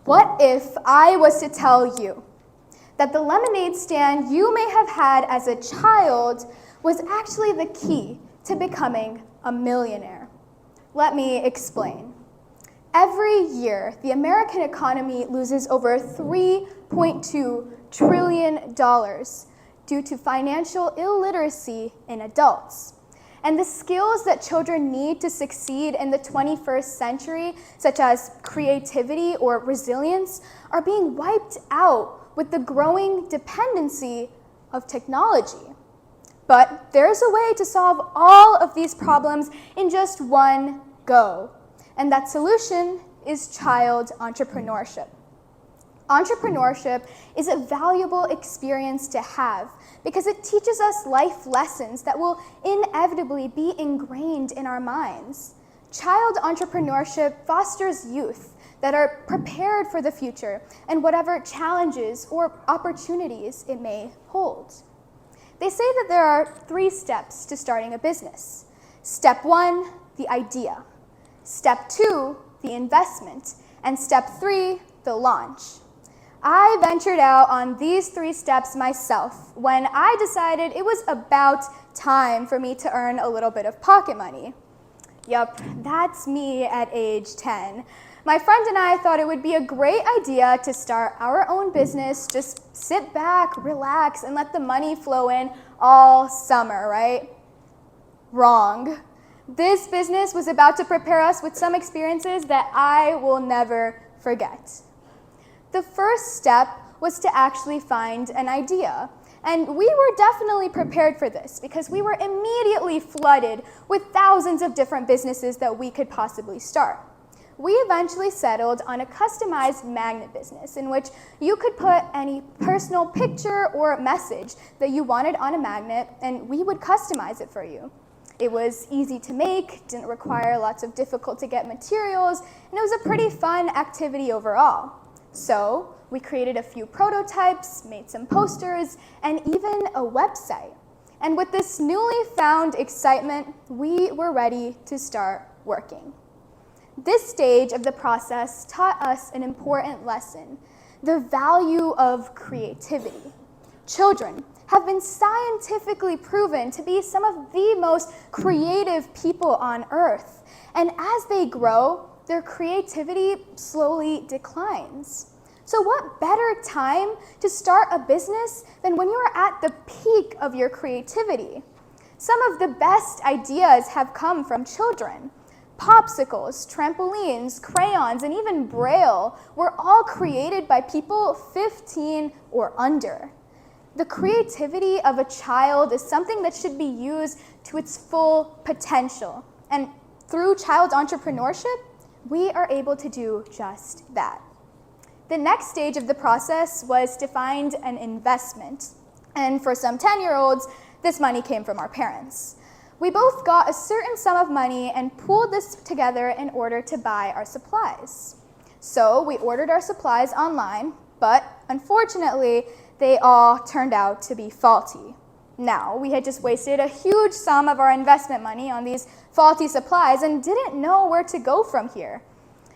What if I was to tell you that the lemonade stand you may have had as a child was actually the key to becoming a millionaire? Let me explain. Every year, the American economy loses over $3.2 trillion due to financial illiteracy in adults. And the skills that children need to succeed in the 21st century, such as creativity or resilience, are being wiped out with the growing dependency of technology. But there's a way to solve all of these problems in just one go, and that solution is child entrepreneurship. Entrepreneurship is a valuable experience to have because it teaches us life lessons that will inevitably be ingrained in our minds. Child entrepreneurship fosters youth that are prepared for the future and whatever challenges or opportunities it may hold. They say that there are 3 steps to starting a business. Step 1, the idea. Step 2, the investment. And step 3, the launch. I ventured out on these 3 steps myself when I decided it was about time for me to earn a little bit of pocket money. Yup, that's me at age 10. My friend and I thought it would be a great idea to start our own business, just sit back, relax, and let the money flow in all summer, right? Wrong. This business was about to prepare us with some experiences that I will never forget. The first step was to actually find an idea. And we were definitely prepared for this because we were immediately flooded with thousands of different businesses that we could possibly start. We eventually settled on a customized magnet business in which you could put any personal picture or message that you wanted on a magnet, and we would customize it for you. It was easy to make, didn't require lots of difficult to get materials, and it was a pretty fun activity overall. So we created a few prototypes, made some posters, and even a website. And with this newly found excitement, we were ready to start working. This stage of the process taught us an important lesson: the value of creativity. Children have been scientifically proven to be some of the most creative people on earth. And as they grow, their creativity slowly declines. So what better time to start a business than when you are at the peak of your creativity? Some of the best ideas have come from children. Popsicles, trampolines, crayons, and even Braille were all created by people 15 or under. The creativity of a child is something that should be used to its full potential. And through child entrepreneurship, we are able to do just that. The next stage of the process was to find an investment. And for some 10-year-olds, this money came from our parents. We both got a certain sum of money and pooled this together in order to buy our supplies. So we ordered our supplies online, but unfortunately, they all turned out to be faulty. Now, we had just wasted a huge sum of our investment money on these faulty supplies and didn't know where to go from here.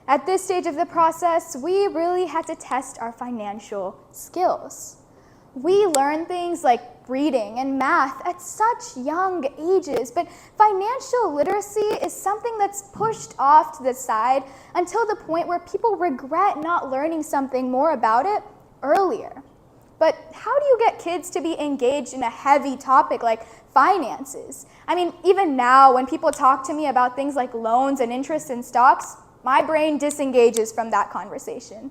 At this stage of the process, we really had to test our financial skills. We learned things like reading and math at such young ages, but financial literacy is something that's pushed off to the side until the point where people regret not learning something more about it earlier. But how do you get kids to be engaged in a heavy topic like finances? I mean, even now when people talk to me about things like loans and interest in stocks, my brain disengages from that conversation.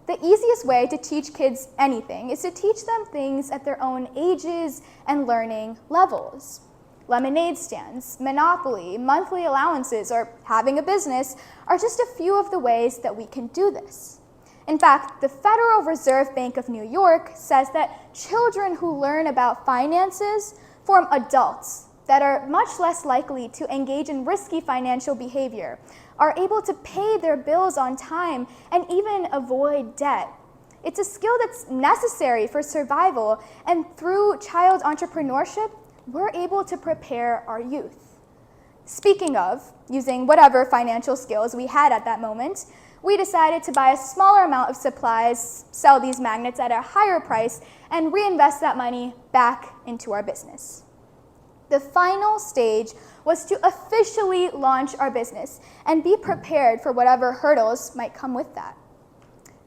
The easiest way to teach kids anything is to teach them things at their own ages and learning levels. Lemonade stands, Monopoly, monthly allowances, or having a business are just a few of the ways that we can do this. In fact, the Federal Reserve Bank of New York says that children who learn about finances form adults that are much less likely to engage in risky financial behavior, are able to pay their bills on time, and even avoid debt. It's a skill that's necessary for survival, and through child entrepreneurship, we're able to prepare our youth. Speaking of using whatever financial skills we had at that moment, we decided to buy a smaller amount of supplies, sell these magnets at a higher price, and reinvest that money back into our business. The final stage was to officially launch our business and be prepared for whatever hurdles might come with that.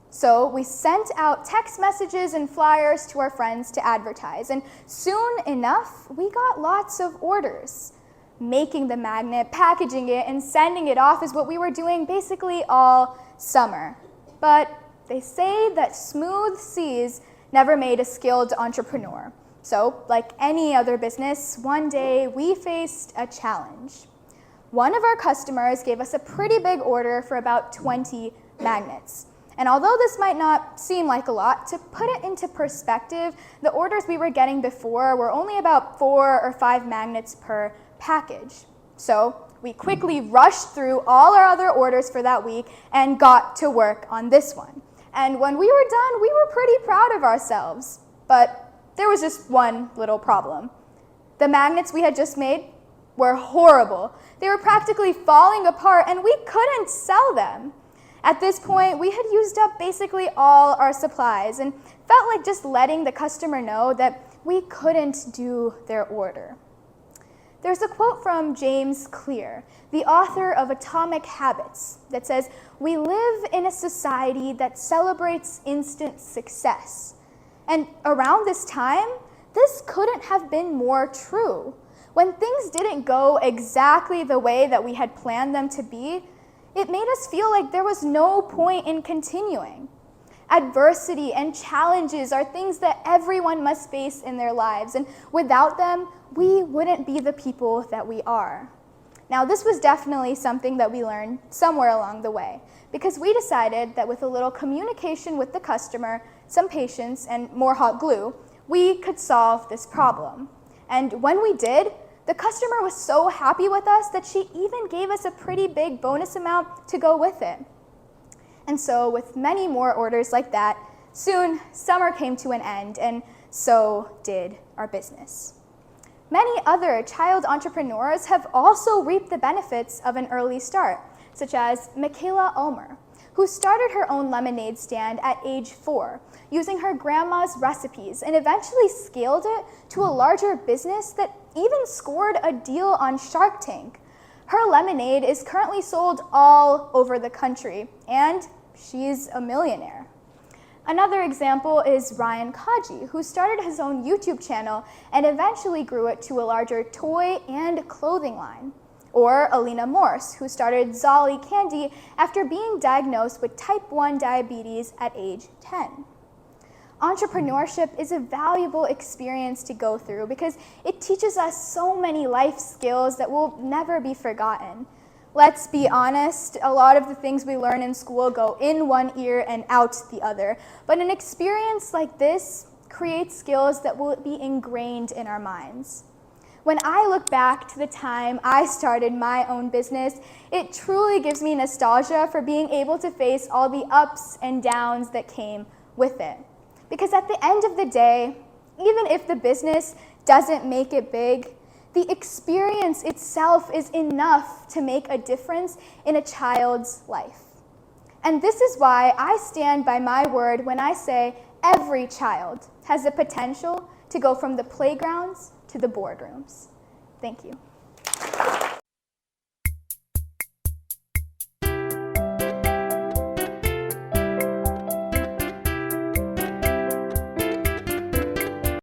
So we sent out text messages and flyers to our friends to advertise, and soon enough, we got lots of orders. Making the magnet, packaging it, and sending it off is what we were doing basically all summer. But they say that smooth seas never made a skilled entrepreneur. So, like any other business, one day we faced a challenge. One of our customers gave us a pretty big order for about 20 magnets. And although this might not seem like a lot, to put it into perspective, the orders we were getting before were only about 4 or 5 magnets per package. So we quickly rushed through all our other orders for that week and got to work on this one. And when we were done, we were pretty proud of ourselves. But there was just one little problem. The magnets we had just made were horrible. They were practically falling apart, and we couldn't sell them. At this point, we had used up basically all our supplies and felt like just letting the customer know that we couldn't do their order. There's a quote from James Clear, the author of Atomic Habits, that says, "We live in a society that celebrates instant success." And around this time, this couldn't have been more true. When things didn't go exactly the way that we had planned them to be, it made us feel like there was no point in continuing. Adversity and challenges are things that everyone must face in their lives, and without them, we wouldn't be the people that we are. Now, this was definitely something that we learned somewhere along the way, because we decided that with a little communication with the customer, some patience, and more hot glue, we could solve this problem. And when we did, the customer was so happy with us that she even gave us a pretty big bonus amount to go with it. And so with many more orders like that, soon summer came to an end, and so did our business. Many other child entrepreneurs have also reaped the benefits of an early start, such as Michaela Ulmer, who started her own lemonade stand at age 4, using her grandma's recipes, and eventually scaled it to a larger business that even scored a deal on Shark Tank. Her lemonade is currently sold all over the country, and she's a millionaire. Another example is Ryan Kaji, who started his own YouTube channel and eventually grew it to a larger toy and clothing line. Or Alina Morse, who started Zolly Candy after being diagnosed with type 1 diabetes at age 10. Entrepreneurship is a valuable experience to go through because it teaches us so many life skills that will never be forgotten. Let's be honest, a lot of the things we learn in school go in one ear and out the other, but an experience like this creates skills that will be ingrained in our minds. When I look back to the time I started my own business, it truly gives me nostalgia for being able to face all the ups and downs that came with it. Because at the end of the day, even if the business doesn't make it big, the experience itself is enough to make a difference in a child's life. And this is why I stand by my word when I say every child has the potential to go from the playgrounds to the boardrooms. Thank you.